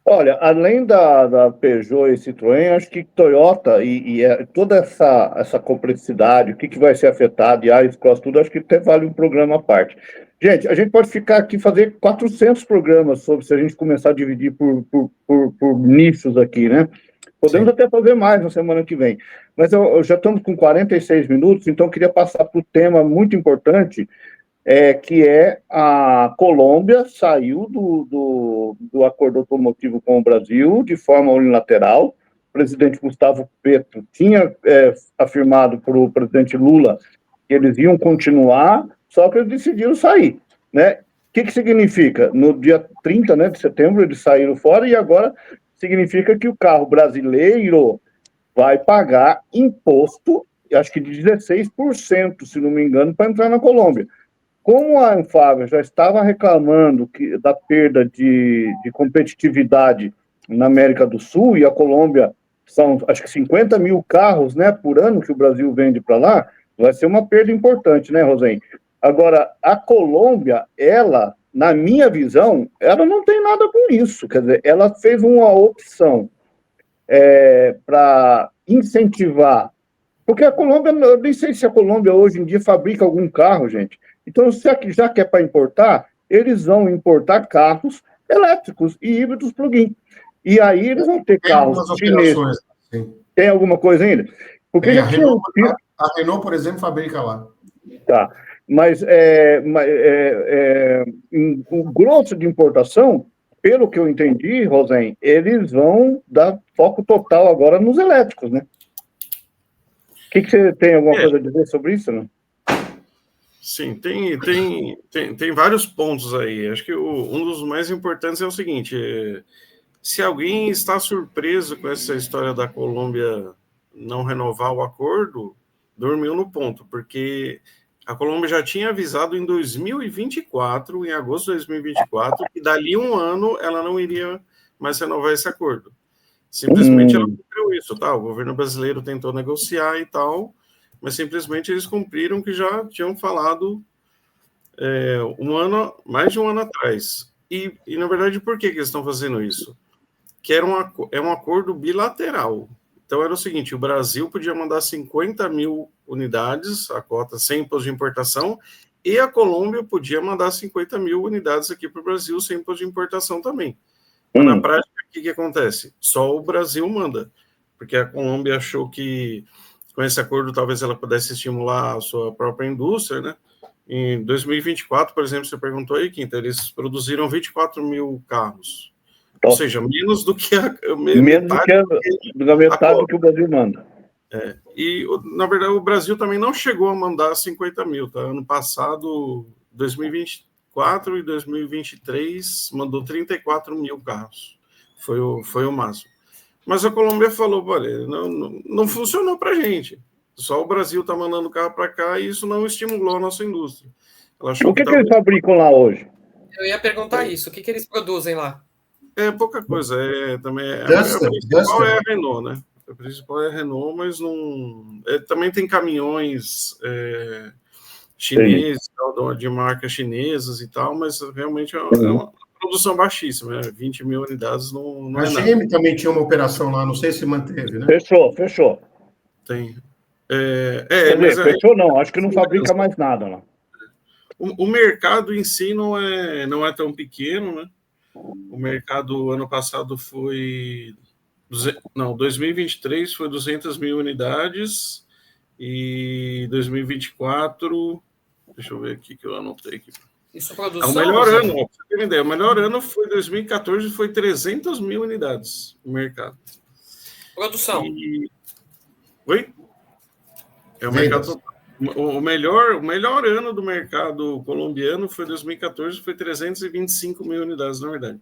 Olha, além da Peugeot e Citroën, acho que Toyota e toda essa complexidade, o que vai ser afetado, e Yaris, Cross, tudo, acho que até vale um programa à parte. Gente, a gente pode ficar aqui fazer 400 programas sobre, se a gente começar a dividir por nichos aqui, né? Podemos até fazer mais na semana que vem. Mas eu já estamos com 46 minutos, então eu queria passar para o tema muito importante, que a Colômbia saiu do acordo automotivo com o Brasil de forma unilateral. O presidente Gustavo Petro tinha afirmado para o presidente Lula que eles iam continuar, só que eles decidiram sair, né? O que significa? No dia 30, né, de setembro, eles saíram fora e agora significa que o carro brasileiro vai pagar imposto, acho que de 16%, se não me engano, para entrar na Colômbia. Como a Anfávia já estava reclamando da perda de competitividade na América do Sul, e a Colômbia são, acho que 50 mil carros, né, por ano que o Brasil vende para lá, vai ser uma perda importante, né, Rosen? Agora, a Colômbia, ela, na minha visão, ela não tem nada com isso, quer dizer, ela fez uma opção para incentivar, porque a Colômbia, eu nem sei se a Colômbia hoje em dia fabrica algum carro, gente. Então, já que é para importar, eles vão importar carros elétricos e híbridos plug-in. E aí eles vão ter carros chineses. Tem alguma coisa ainda? Porque a Renault, por exemplo, fabrica lá. Tá. Mas o grosso de importação, pelo que eu entendi, Rosen, eles vão dar foco total agora nos elétricos, né? O que você tem alguma coisa a dizer sobre isso, não? Sim, tem vários pontos aí. Acho que um dos mais importantes é o seguinte: se alguém está surpreso com essa história da Colômbia não renovar o acordo, dormiu no ponto, porque a Colômbia já tinha avisado em 2024, em agosto de 2024, que dali um ano ela não iria mais renovar esse acordo. Simplesmente ela cumpriu isso, tá? O governo brasileiro tentou negociar e tal, mas simplesmente eles cumpriram que já tinham falado mais de um ano atrás. E na verdade, por que eles estão fazendo isso? Que é um acordo bilateral. Então era o seguinte: o Brasil podia mandar 50 mil unidades, a cota sem imposto de importação, e a Colômbia podia mandar 50 mil unidades aqui para o Brasil sem imposto de importação também. Mas na prática, o que acontece? Só o Brasil manda, porque a Colômbia achou que com esse acordo talvez ela pudesse estimular a sua própria indústria, né? Em 2024, por exemplo, você perguntou aí, Quinta, eles produziram 24 mil carros. Ou seja, menos do que metade do que o Brasil manda. E, na verdade, o Brasil também não chegou a mandar 50 mil, tá? Ano passado, 2024 e 2023, mandou 34 mil carros. Foi o máximo. Mas a Colômbia falou: olha, não funcionou para a gente. Só o Brasil está mandando carro para cá e isso não estimulou a nossa indústria. O que eles fabricam lá hoje? Eu ia perguntar isso. O que eles produzem lá? É pouca coisa. A principal é a Renault, né? A principal é a Renault, mas não. Também tem caminhões chineses, de marcas chinesas e tal, mas realmente é uma produção baixíssima, 20 mil unidades não é nada. A GM também tinha uma operação lá, não sei se manteve, né? Fechou. Tem. Fechou não, acho que não fabrica mais nada lá. O mercado em si não é tão pequeno, né? O mercado ano passado foi... Não, 2023 foi 200 mil unidades e 2024... Deixa eu ver aqui que eu anotei aqui. Isso é produção? O melhor ano, pra você ter uma ideia, o melhor ano foi 2014, foi 300 mil unidades no mercado. Produção. Oi? É o mercado. O melhor ano do mercado colombiano foi 2014, foi 325 mil unidades, na verdade.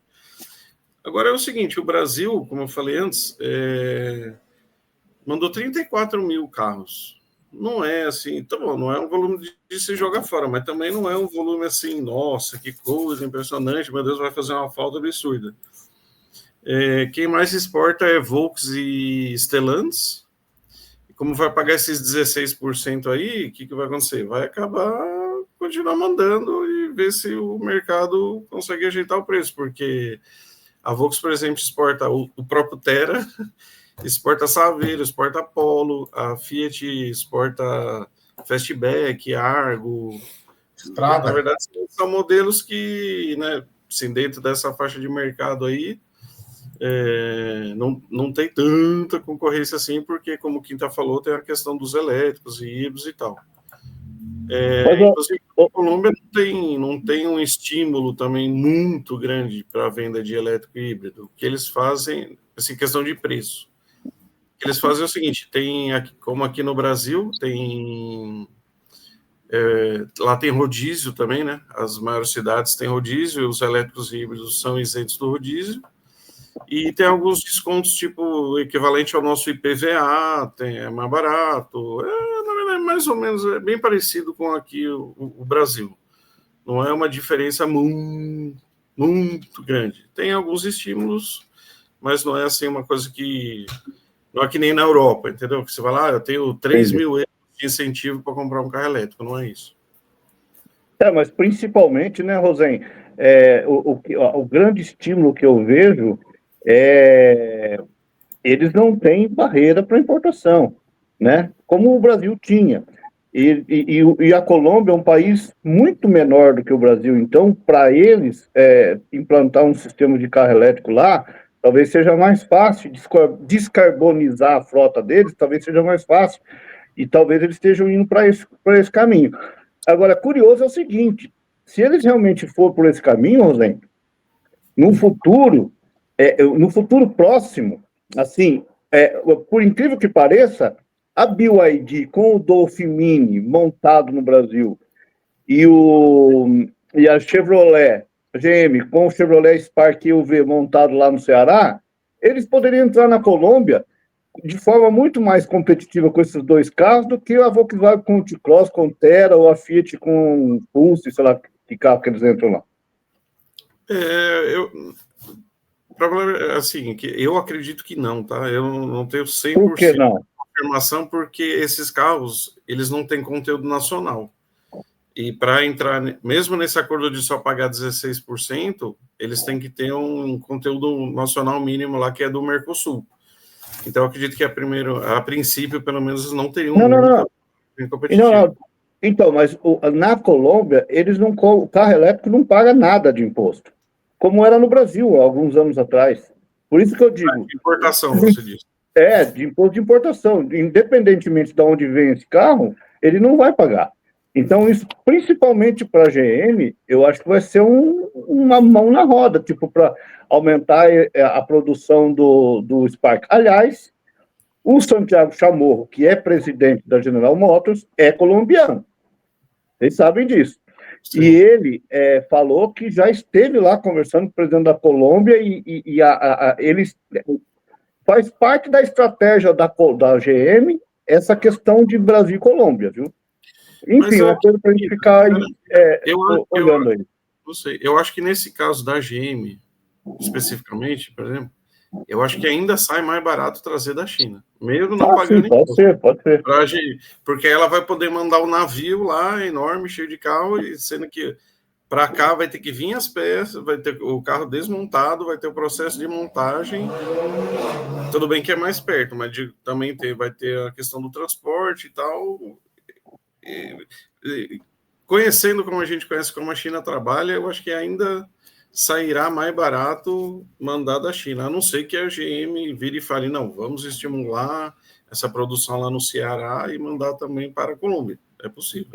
Agora é o seguinte, o Brasil, como eu falei antes, mandou 34 mil carros. Não é assim, tá bom, não é um volume de se jogar fora, mas também não é um volume assim, nossa, que coisa impressionante, meu Deus, vai fazer uma falta absurda. Quem mais exporta é Volks e Stellantis. E como vai pagar esses 16% aí, o que vai acontecer? Vai acabar continuar mandando e ver se o mercado consegue ajeitar o preço, porque a Volks, por exemplo, exporta o próprio Tera, exporta Saveiro, exporta Polo, a Fiat exporta Fastback, Argo. Strada. Na verdade, são modelos que, né, assim, dentro dessa faixa de mercado aí, não tem tanta concorrência assim, porque, como o Quinta falou, tem a questão dos elétricos e híbridos e tal. Inclusive, a Colômbia não tem um estímulo também muito grande para a venda de elétrico e híbrido. O que eles fazem, assim, questão de preço. O que eles fazem é o seguinte, como aqui no Brasil, lá tem rodízio também, né? As maiores cidades têm rodízio, os elétricos e híbridos são isentos do rodízio, e tem alguns descontos, tipo, equivalente ao nosso IPVA, é mais barato, na verdade, mais ou menos, é bem parecido com aqui o Brasil. Não é uma diferença muito, muito grande. Tem alguns estímulos, mas não é assim uma coisa que... Não é que nem na Europa, entendeu? Que você vai lá, eu tenho 3 mil euros de incentivo para comprar um carro elétrico, não é isso. Mas principalmente, né, Rosen, o grande estímulo que eu vejo eles não têm barreira para importação, né? Como o Brasil tinha. E a Colômbia é um país muito menor do que o Brasil, então, para eles implantar um sistema de carro elétrico lá, talvez seja mais fácil descarbonizar a frota deles, talvez seja mais fácil, e talvez eles estejam indo para esse caminho. Agora, curioso é o seguinte, se eles realmente for por esse caminho, Rosen, no futuro próximo, assim, por incrível que pareça, a BYD com o Dolphin Mini montado no Brasil e a Chevrolet, GM, com o Chevrolet Spark UV montado lá no Ceará, eles poderiam entrar na Colômbia de forma muito mais competitiva com esses dois carros do que a Volkswagen com o T-Cross, com o Tera, ou a Fiat com o Pulse, sei lá que carro que eles entram lá. O problema é assim, que eu acredito que não, tá? Eu não tenho 100% Por que não? de confirmação, porque esses carros, eles não têm conteúdo nacional. E para entrar, mesmo nesse acordo de só pagar 16%, eles têm que ter um conteúdo nacional mínimo lá, que é do Mercosul. Então, eu acredito que a princípio, pelo menos, não teriam competitivo. Não. Então, mas na Colômbia, o carro elétrico não paga nada de imposto, como era no Brasil, há alguns anos atrás. Por isso que eu digo... De importação, você disse. De imposto de importação. Independentemente de onde vem esse carro, ele não vai pagar. Então, isso, principalmente para a GM, eu acho que vai ser uma mão na roda, tipo, para aumentar a produção do Spark. Aliás, o Santiago Chamorro, que é presidente da General Motors, é colombiano. Vocês sabem disso. Sim. E ele falou que já esteve lá conversando com o presidente da Colômbia e ele faz parte da estratégia da GM essa questão de Brasil e Colômbia, viu? Enfim, uma coisa para a gente ficar olhando aí. Não sei, eu acho que nesse caso da GM, especificamente, por exemplo, eu acho que ainda sai mais barato trazer da China, mesmo não pagando imposto. Pode ser. Porque ela vai poder mandar um navio lá, enorme, cheio de carro, e sendo que para cá vai ter que vir as peças, vai ter o carro desmontado, vai ter o processo de montagem. Tudo bem que é mais perto, mas vai ter a questão do transporte e tal. conhecendo como a gente conhece como a China trabalha, eu acho que ainda sairá mais barato mandar da China, a não ser que a GM vire e fale, não, vamos estimular essa produção lá no Ceará e mandar também para a Colômbia. É possível.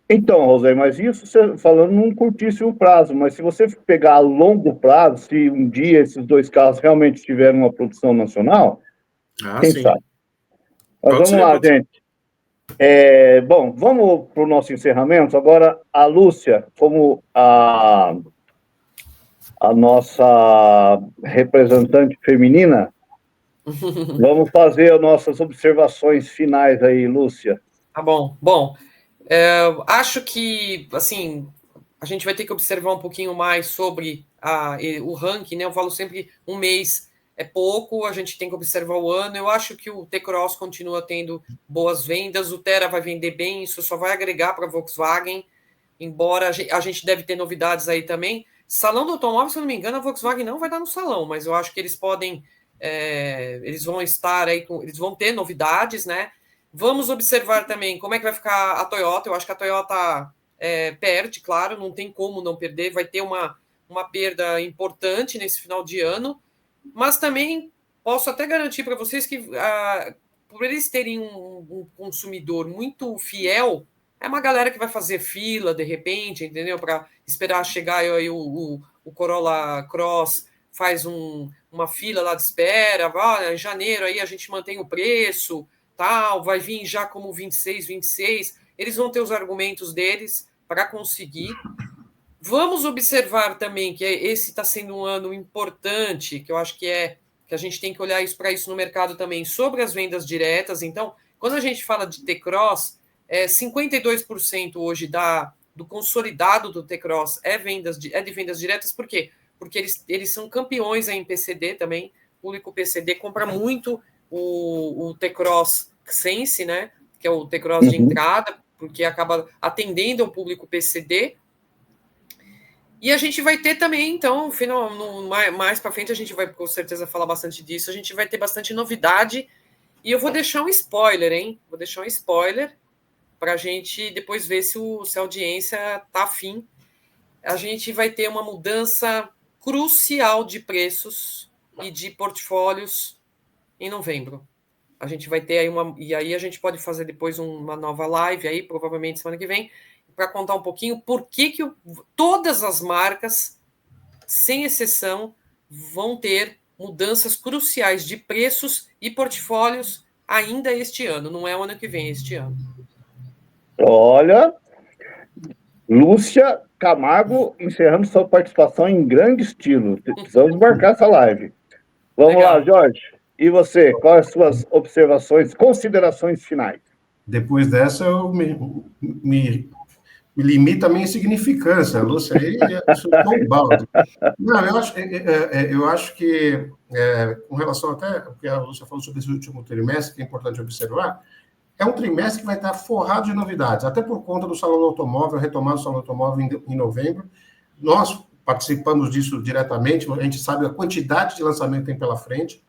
Então, José, mas isso você falando num curtíssimo prazo, mas se você pegar a longo prazo, se um dia esses dois carros realmente tiverem uma produção nacional, quem Sim. sabe? Mas Pode vamos ser, lá, pode ser. gente. Bom, vamos para o nosso encerramento. Agora, a Lúcia, como a nossa representante feminina, vamos fazer as nossas observações finais aí, Lúcia. Tá bom. Bom, acho que, assim, a gente vai ter que observar um pouquinho mais sobre o ranking, né? Eu falo sempre um mês é pouco, a gente tem que observar o ano. Eu acho que o T-Cross continua tendo boas vendas, o Tera vai vender bem, isso só vai agregar para a Volkswagen, embora a gente deve ter novidades aí também. Salão do automóvel, se eu não me engano, a Volkswagen não vai dar no salão, mas eu acho que eles podem, eles vão estar aí, eles vão ter novidades, né? Vamos observar também como é que vai ficar a Toyota. Eu acho que a Toyota perde, claro, não tem como não perder, vai ter uma perda importante nesse final de ano, mas também posso até garantir para vocês que por eles terem um consumidor muito fiel, é uma galera que vai fazer fila de repente, entendeu? Para esperar chegar aí o Corolla Cross, faz uma fila lá de espera, em janeiro aí a gente mantém o preço, tal, vai vir já como 26, eles vão ter os argumentos deles para conseguir. Vamos observar também que esse está sendo um ano importante, que eu acho que a gente tem que olhar para isso no mercado também, sobre as vendas diretas. Então, quando a gente fala de T-Cross, 52% hoje do consolidado do T-Cross é de vendas diretas. Por quê? Porque eles são campeões em PCD também. O público PCD compra muito o T-Cross Sense, né? Que é o T-Cross de entrada, porque acaba atendendo ao público PCD. E a gente vai ter também, então, mais para frente, a gente vai com certeza falar bastante disso. A gente vai ter bastante novidade. E eu vou deixar um spoiler, hein? Vou deixar um spoiler para a gente depois ver se a audiência está afim. A gente vai ter uma mudança crucial de preços e de portfólios em novembro. A gente vai ter aí e aí a gente pode fazer depois uma nova live aí, provavelmente semana que vem, para contar um pouquinho por que todas as marcas, sem exceção, vão ter mudanças cruciais de preços e portfólios ainda este ano. Não é o ano que vem, este ano. Olha, Lúcia Camargo encerrando sua participação em grande estilo. Precisamos marcar essa live. Vamos Legal. Lá, Jorge. E você, quais as suas observações, considerações finais? Depois dessa, eu me limita a minha insignificância. A Lúcia aí chutou o balde. Não, eu acho que, com relação até ao que a Lúcia falou sobre esse último trimestre, que é importante observar, é um trimestre que vai estar forrado de novidades, até por conta do Salão do Automóvel, retomado do Salão do Automóvel em novembro. Nós participamos disso diretamente, a gente sabe a quantidade de lançamento que tem pela frente,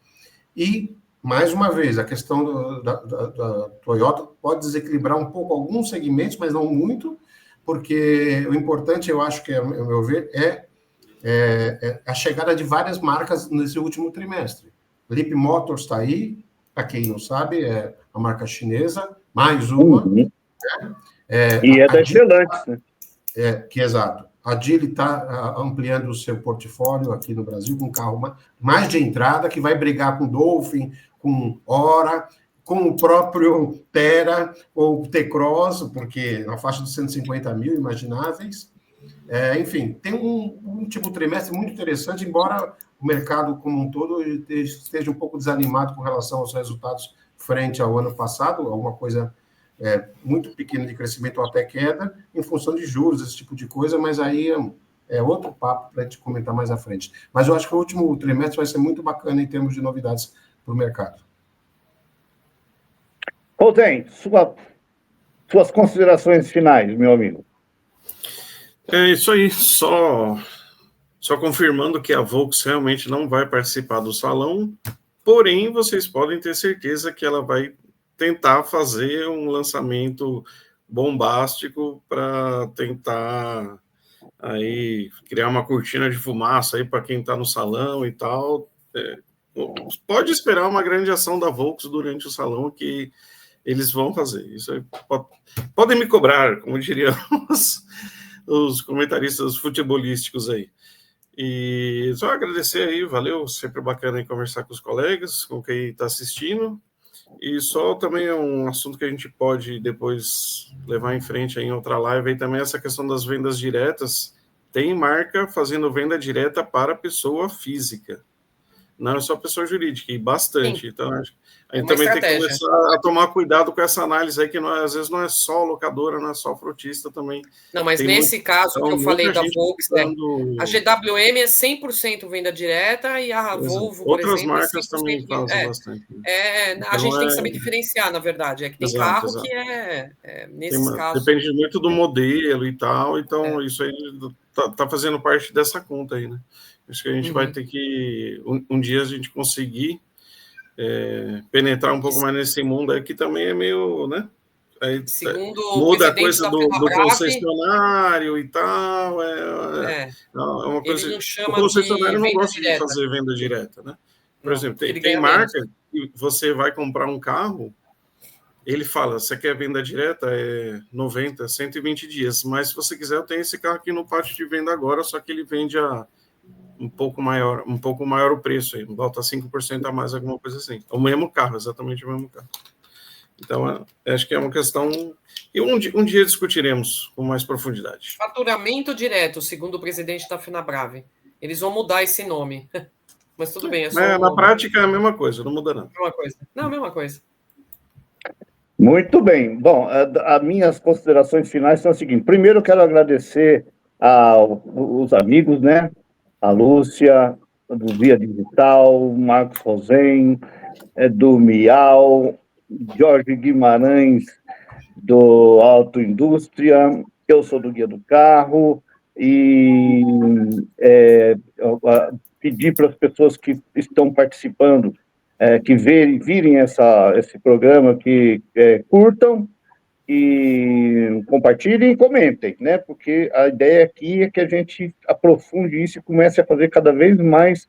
e, mais uma vez, a questão da Toyota pode desequilibrar um pouco alguns segmentos, mas não muito, porque o importante, eu acho que, ao meu ver, é a chegada de várias marcas nesse último trimestre. Leap Motors está aí, para quem não sabe, é a marca chinesa, mais uma. Uhum. E da Stellantis, né? Exato. A Geely está ampliando o seu portfólio aqui no Brasil com um carro mais de entrada, que vai brigar com Dolphin, com Ora, com o próprio Tera ou T-Cross, porque na faixa de 150 mil imagináveis. Enfim, tem um último trimestre muito interessante, embora o mercado como um todo esteja um pouco desanimado com relação aos resultados frente ao ano passado, alguma coisa muito pequena de crescimento ou até queda, em função de juros, esse tipo de coisa, mas aí é outro papo para a gente comentar mais à frente. Mas eu acho que o último trimestre vai ser muito bacana em termos de novidades para o mercado. Rosen, suas considerações finais, meu amigo. É isso aí, só confirmando que a Volks realmente não vai participar do salão, porém, vocês podem ter certeza que ela vai tentar fazer um lançamento bombástico para tentar aí criar uma cortina de fumaça aí para quem está no salão e tal. Pode esperar uma grande ação da Volks durante o salão que eles vão fazer. Isso aí podem me cobrar, como diriam os comentaristas futebolísticos aí. E só agradecer aí, valeu, sempre bacana aí conversar com os colegas, com quem está assistindo. E só também é um assunto que a gente pode depois levar em frente aí em outra live, aí também essa questão das vendas diretas. Tem marca fazendo venda direta para pessoa física, não é só pessoa jurídica, e bastante. Sim. Então, a gente também tem que começar a tomar cuidado com essa análise aí, que às vezes não é só locadora, não é só frotista também. Não, mas nesse caso que eu falei da Volks, a GWM é 100% venda direta e a Volvo, por outras exemplo, marcas também fazem bastante. A gente tem que saber diferenciar, na verdade. É que tem carro que nesses casos... Depende muito do modelo e tal, então isso aí tá fazendo parte dessa conta aí, né? Acho que a gente vai ter que, um dia, a gente conseguir penetrar um pouco mais nesse mundo aí, que também é meio, né? Aí, segundo muda a coisa do concessionário e tal. É uma coisa. Ele não chama o concessionário não gosta direta. de fazer venda direta, né? Por exemplo, tem marca que você vai comprar um carro, ele fala, você quer venda direta? 90, 120 dias. Mas se você quiser, eu tenho esse carro aqui no pátio de venda agora, só que ele vende um pouco maior o preço aí, bota 5% a mais, alguma coisa assim. O mesmo carro, exatamente o mesmo carro. Então, acho que é uma questão e um dia discutiremos com mais profundidade. Faturamento direto, segundo o presidente da FenaBrave. Eles vão mudar esse nome. Mas tudo bem. Na prática é a mesma coisa, não muda nada. A mesma coisa. Muito bem. Bom, as minhas considerações finais são as seguintes. Primeiro, eu quero agradecer aos amigos, né? A Lúcia, do Via Digital, Marcos Rosen, do Miau, Jorge Guimarães, do Autoindústria, eu sou do Guia do Carro, e pedir para as pessoas que estão participando, que virem esse programa, que curtam, e compartilhem e comentem, né? Porque a ideia aqui é que a gente aprofunde isso e comece a fazer cada vez mais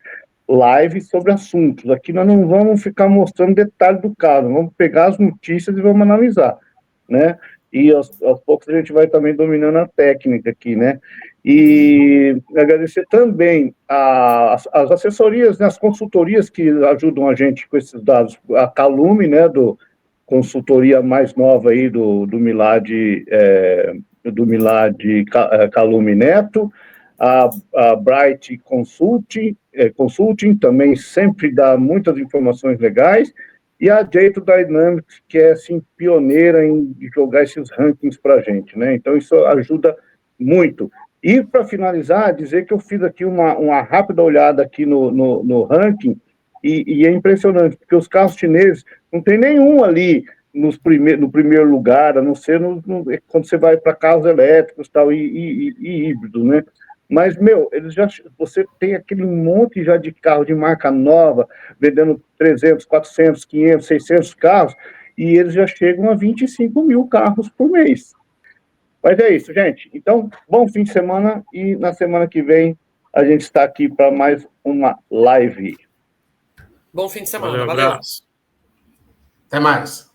lives sobre assuntos. Aqui nós não vamos ficar mostrando detalhes do caso, vamos pegar as notícias e vamos analisar, né? E aos poucos a gente vai também dominando a técnica aqui, né? E agradecer também as assessorias, né, as consultorias que ajudam a gente com esses dados, a Calume, né, consultoria mais nova aí do Milad Calume Neto, a Bright Consulting também sempre dá muitas informações legais, e a Jato Dynamics, que é assim, pioneira em jogar esses rankings para a gente, né? Então isso ajuda muito. E para finalizar, dizer que eu fiz aqui uma rápida olhada aqui no ranking, e é impressionante, porque os carros chineses não tem nenhum ali no primeiro lugar, a não ser quando você vai para carros elétricos tal, e híbridos, né? Mas, você tem aquele monte já de carro de marca nova, vendendo 300, 400, 500, 600 carros, e eles já chegam a 25 mil carros por mês. Mas é isso, gente. Então, bom fim de semana, e na semana que vem a gente está aqui para mais uma live. Bom fim de semana. Valeu. Até mais.